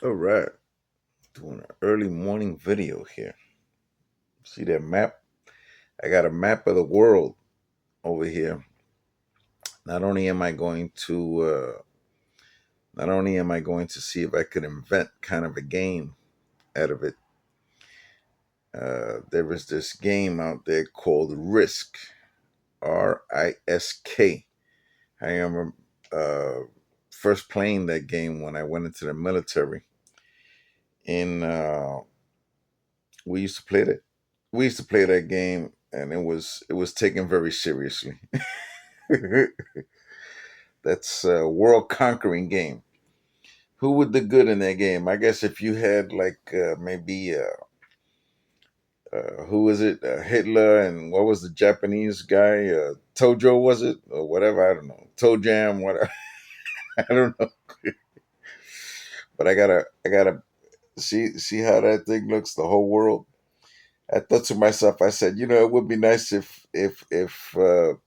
All right, doing an early morning video here. See that map? I got a map of the world over here. Not only am I going to, not only am I going to see if I could invent kind of a game out of it. There is this game out there called Risk, Risk. I remember first playing that game when I went into the military. In we used to play that. We used to play that game, and it was taken very seriously. That's a world conquering game. Who would the good in that game? I guess if you had like maybe who was it? Hitler, and what was the Japanese guy? Tojo was it or whatever? I don't know. Toe Jam, whatever. I don't know. But I gotta see how that thing looks. The whole world. I thought to myself, I said, it would be nice if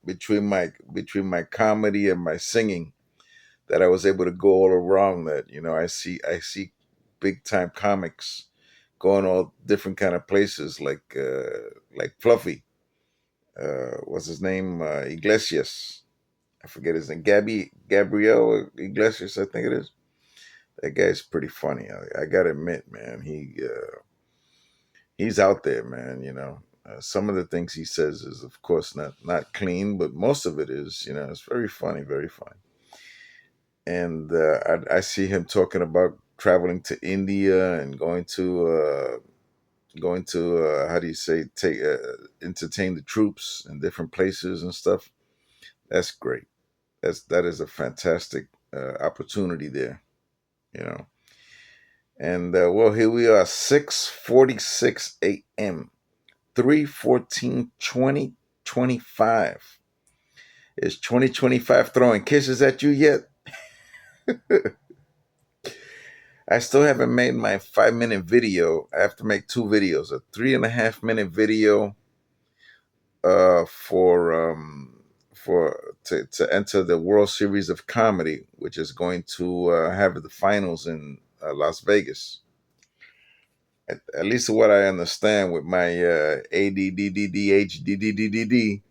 between my comedy and my singing that I was able to go all around that. I see big time comics going all different kind of places like Fluffy. What's his name? Iglesias. I forget his name. Gabriel Iglesias, I think it is. That guy's pretty funny. I gotta admit, man, he's out there, man. Some of the things he says is, of course, not clean, but most of it is. It's very funny, very funny. And I see him talking about traveling to India and going to how do you say take entertain the troops in different places and stuff. That's great. That is a fantastic opportunity there. You know. And well, here we are, 6:46 a.m. 3/14/2025. Is 2025 throwing kisses at you yet? I still haven't made my 5 minute video. I have to make two videos: a 3.5 minute video for to enter the World Series of Comedy, which is going to have the finals in Las Vegas. At least what I understand with my ADDDDHDDDD,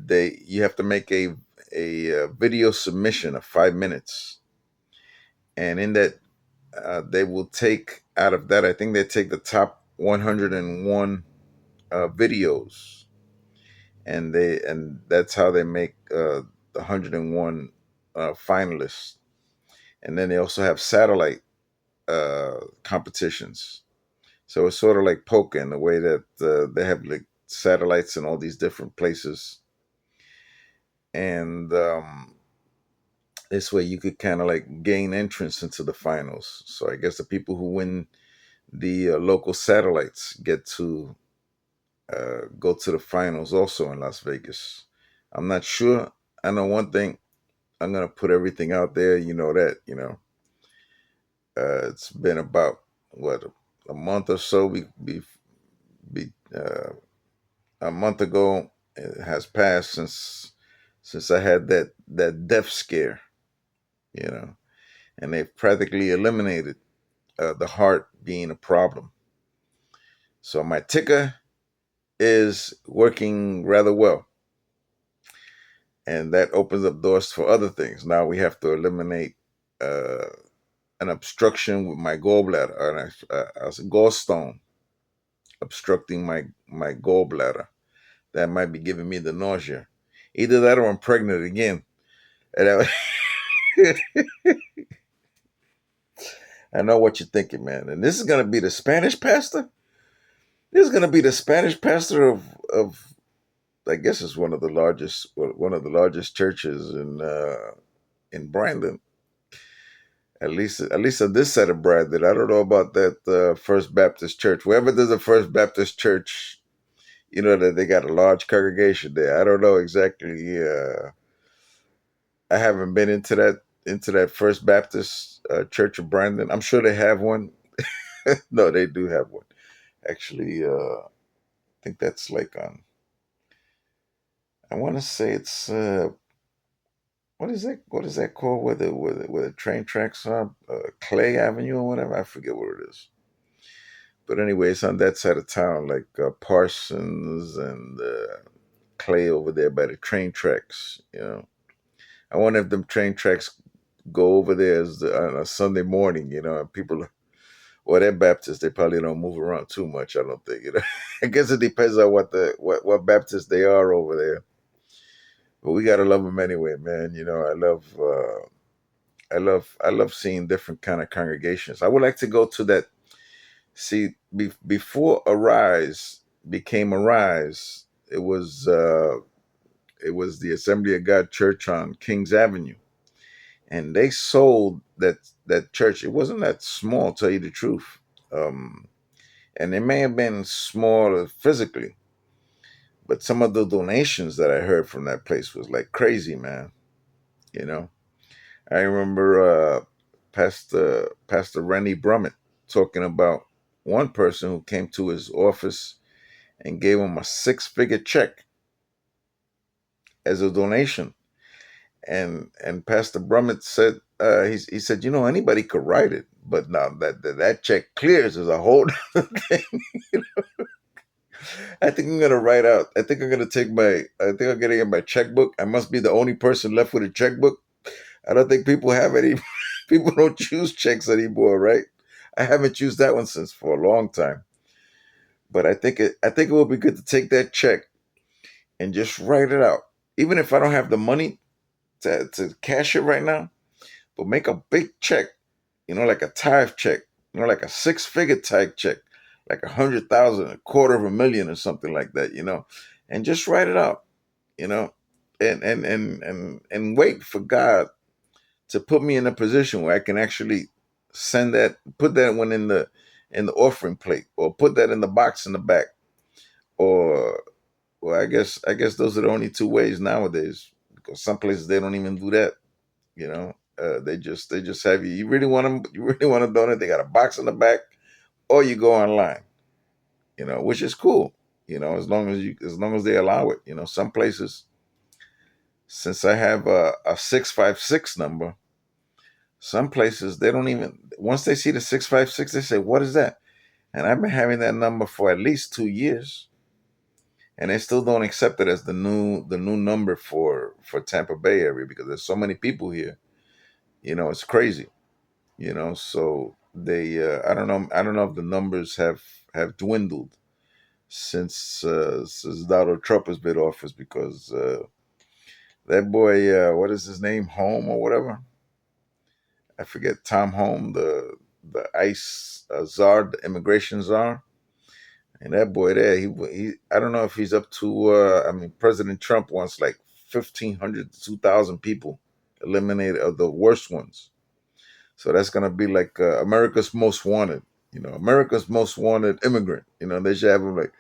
they you have to make a video submission of 5 minutes, and in that they will take out of that. I think they take the top 101 videos, and that's how they make the 101 finalists. And then they also have satellite competitions. So it's sort of like poker in the way that they have like satellites in all these different places, and this way you could kind of like gain entrance into the finals. So I guess the people who win the local satellites get to go to the finals also in Las Vegas. I'm not sure. I know one thing. I'm gonna put everything out there. You know that. It's been about what a month or so. Be a month ago. It has passed since I had that death scare. You know, and they've practically eliminated the heart being a problem. So my ticker is working rather well, and that opens up doors for other things. Now we have to eliminate uh, an obstruction with my gallbladder, or a gallstone obstructing my gallbladder. That might be giving me the nausea. Either that or I'm pregnant again. And I know what you're thinking, man. And this is gonna be the Spanish pastor. This is gonna be the Spanish pastor of I guess it's one of the largest churches in Brandon. At least on this side of Brandon. I don't know about that First Baptist Church. Wherever there's a First Baptist Church, that they got a large congregation there. I don't know exactly. I haven't been into that First Baptist Church of Brandon. I'm sure they have one. No, they do have one. Actually, I think that's like on. I want to say it's What is that called? Where the train tracks are, Clay Avenue or whatever. I forget what it is. But anyway, it's on that side of town, like Parsons and Clay over there by the train tracks. I wonder if them train tracks go over there on a Sunday morning. And people, well, they're Baptists. They probably don't move around too much. I don't think. I guess it depends on what Baptist they are over there. But we gotta love them anyway, man. I love seeing different kind of congregations. I would like to go to that. See, before Arise became Arise, it was the Assembly of God Church on Kings Avenue, and they sold that church. It wasn't that small, tell you the truth, um, and it may have been smaller physically, but some of the donations that I heard from that place was like crazy, man. You know, I remember Pastor Rennie Brummett talking about one person who came to his office and gave him a six-figure check as a donation. And Pastor Brummett said he said, anybody could write it, but now that check clears is a whole other thing. I think I'm gonna write out. I think I'm gonna take my. I think I'm gonna get my checkbook. I must be the only person left with a checkbook. I don't think people have any. People don't choose checks anymore, right? I haven't used that one since for a long time. But I think it would be good to take that check and just write it out. Even if I don't have the money to cash it right now, but make a big check, like a tithe check, like a six-figure tithe check, like 100,000, a quarter of a million or something like that, and just write it out, you know, and wait for God to put me in a position where I can actually put that one in the offering plate, or put that in the box in the back, or well, I guess those are the only two ways nowadays, because some places they don't even do that. They just have you. You really want to donate? They got a box in the back, or you go online. Which is cool. As long as they allow it. Some places, since I have a 656 number, some places they don't even, once they see the 656, they say, "What is that?" And I've been having that number for at least 2 years, and they still don't accept it as the new number for Tampa Bay area, because there's so many people here. It's crazy. So they I don't know if the numbers have dwindled since Donald Trump has been office, because that boy, what is his name, Home or whatever, I forget, Tom Home, the ICE czar, the immigration czar. And that boy there, he I don't know if he's up to. I mean, President Trump wants like 1,500 to 2,000 people eliminated, of the worst ones. So that's gonna be like America's Most Wanted. America's Most Wanted immigrant. They should have him like,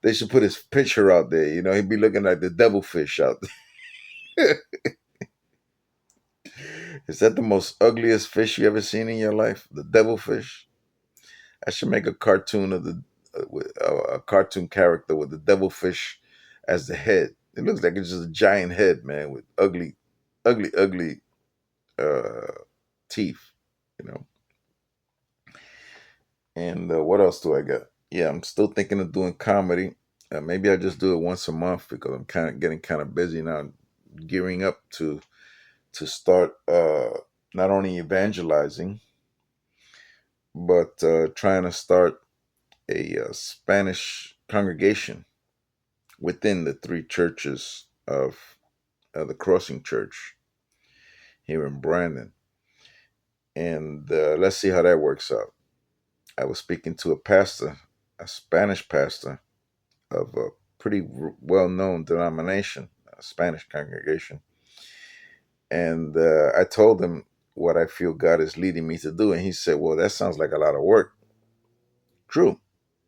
they should put his picture out there. He'd be looking like the devilfish out there. Is that the most ugliest fish you ever seen in your life? The devilfish. I should make a cartoon of a cartoon character with the devilfish as the head. It looks like it's just a giant head, man, with ugly uh, teeth. You know. And what else do I got? Yeah, I'm still thinking of doing comedy. Maybe I just do it once a month, because I'm kind of getting kind of busy now, gearing up to start not only evangelizing, but trying to start a Spanish congregation within the three churches of the Crossing Church here in Brandon. And let's see how that works out. I was speaking to a pastor, a Spanish pastor of a pretty well known denomination, a Spanish congregation. And I told him what I feel God is leading me to do. And he said, "Well, that sounds like a lot of work." True,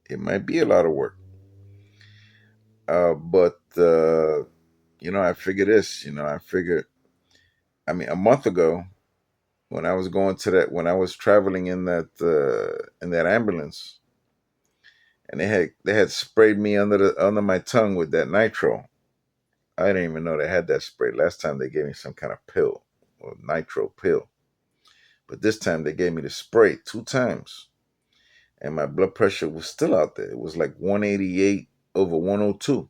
it might be a lot of work. But I figure this, I mean, a month ago, when I was going to that, when I was traveling in that ambulance, and they had sprayed me under my tongue with that nitro. I didn't even know they had that spray. Last time they gave me some kind of pill. or nitro pill. But this time they gave me the spray 2 times, and my blood pressure was still out there. It was like 188 over 102,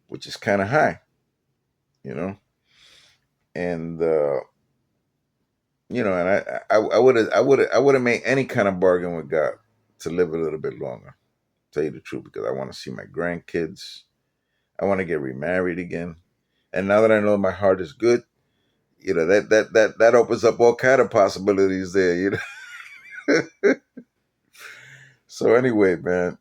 which is kind of high, you know. And and I would have made any kind of bargain with God to live a little bit longer. Tell you the truth, because I want to see my grandkids. I want to get remarried again. And now that I know my heart is good, that opens up all kind of possibilities there. So anyway, man,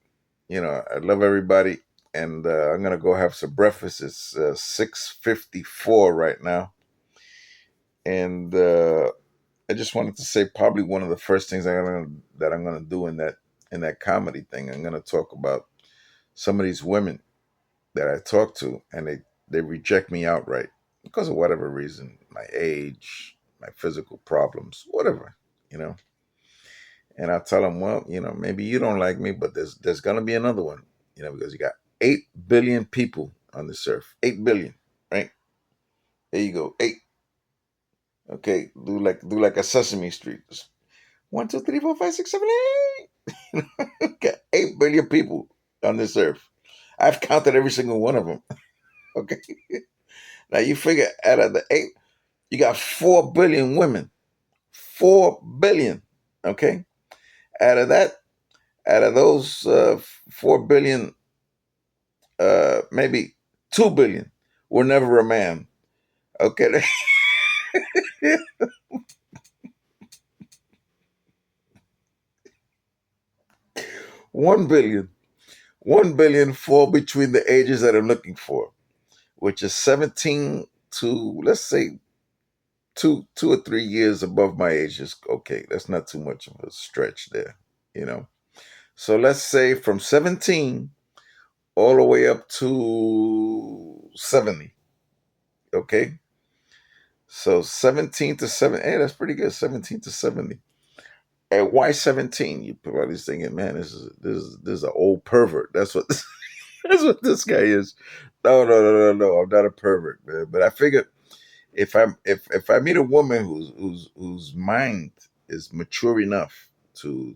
I love everybody, and I'm gonna go have some breakfast. It's 6:54 right now, and I just wanted to say probably one of the first things that I'm gonna do in that comedy thing. I'm gonna talk about some of these women that I talk to, and they reject me outright because of whatever reason, my age, my physical problems, whatever, you know. And I tell them, well, maybe you don't like me, but there's gonna be another one, because you got 8 billion people on this earth, 8 billion, right? There you go, eight. Okay, do like a Sesame Street. Just 1, 2, 3, 4, 5, 6, 7, 8. Got 8 billion people on this earth. I've counted every single one of them. Okay, now you figure out of the eight, you got 4 billion women. 4 billion. Okay, out of that, out of those 4 billion, maybe 2 billion were never a man. Okay, 1 billion. 1 billion fall between the ages that I'm looking for, which is 17 to, let's say, 2 or 3 years above my age. Is okay. That's not too much of a stretch there, you know. So let's say from 17 all the way up to 70. Okay, so 17 to 7. Hey, that's pretty good. 17 to 70. And why 17? You probably thinking, man, this is an old pervert. That's what that's what this guy is. No, no, no, no, no. I'm not a pervert, man. But I figured if I meet a woman whose mind is mature enough to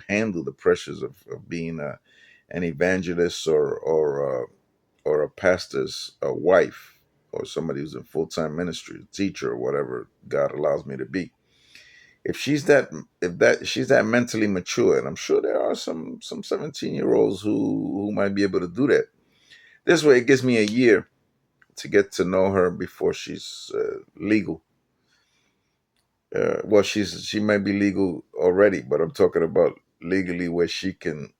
handle the pressures of being an evangelist or a pastor's wife, or somebody who's in full-time ministry, a teacher, or whatever God allows me to be. If she's that mentally mature, and I'm sure there are some 17-year-olds who might be able to do that. This way, it gives me a year to get to know her before she's legal. Well, she might be legal already, but I'm talking about legally where she can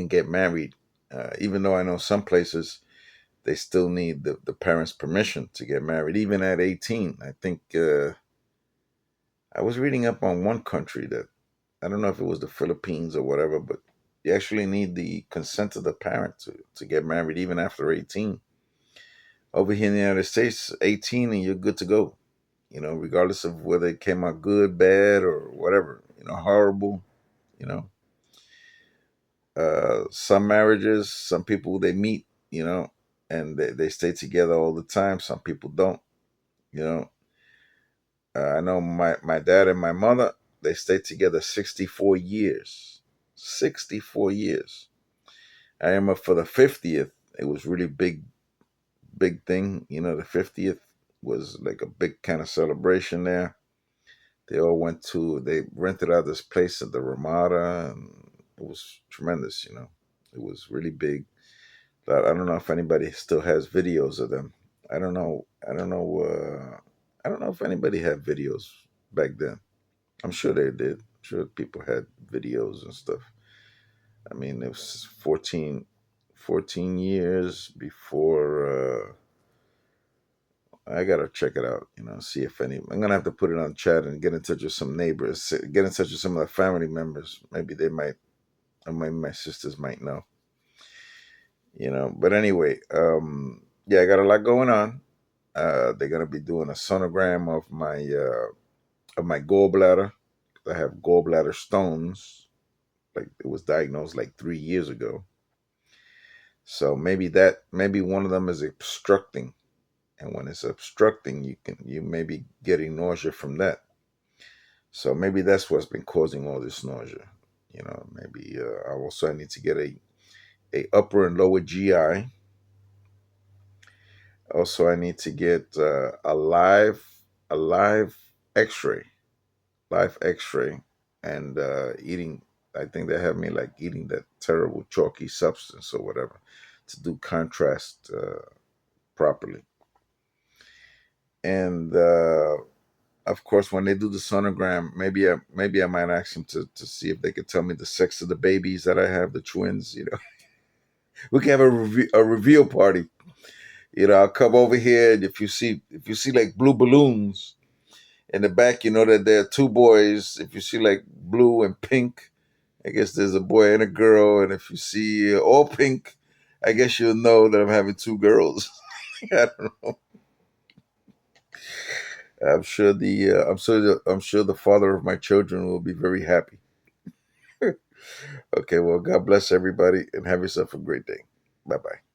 get married. Even though I know some places they still need the parents' permission to get married, even at 18. I think I was reading up on one country that, I don't know if it was the Philippines or whatever, but you actually need the consent of the parent to get married even after 18. Over here in the United States, 18 and you're good to go. Regardless of whether it came out good, bad, or whatever, horrible. You know, some marriages, some people they meet, and they stay together all the time. Some people don't. You know, I know my dad and my mother, they stayed together 64 years. 64 years. I remember for the 50th, it was really big thing. The 50th was like a big kind of celebration there. They rented out this place at the Ramada, and it was tremendous. It was really big. But I don't know if anybody still has videos of them. I don't know. I don't know. I don't know if anybody had videos back then. I'm sure they did. I'm sure people had videos and stuff. I mean, it was 14 years before. I gotta check it out. See if any. I'm gonna have to put it on chat and get in touch with some neighbors. Get in touch with some of the family members. Maybe they might, or maybe my sisters might know. But anyway, yeah, I got a lot going on. They're gonna be doing a sonogram of my gallbladder. I have gallbladder stones. Like, it was diagnosed like 3 years ago. So maybe one of them is obstructing. and when it's obstructing, you may be getting nausea from that. So maybe that's what's been causing all this nausea. Maybe I also need to get a upper and lower GI. Also, I need to get a live X-ray, live X-ray, and eating. I think they have me like eating that terrible chalky substance or whatever to do contrast properly. And of course, when they do the sonogram, maybe I might ask them to see if they could tell me the sex of the babies that I have, the twins. We can have a reveal party. I'll come over here, and if you see like blue balloons in the back, you know that there are two boys. If you see like blue and pink, I guess there's a boy and a girl. And if you see all pink, I guess you'll know that I'm having two girls. I don't know. I'm sure the father of my children will be very happy. Okay, well, God bless everybody and have yourself a great day. Bye bye.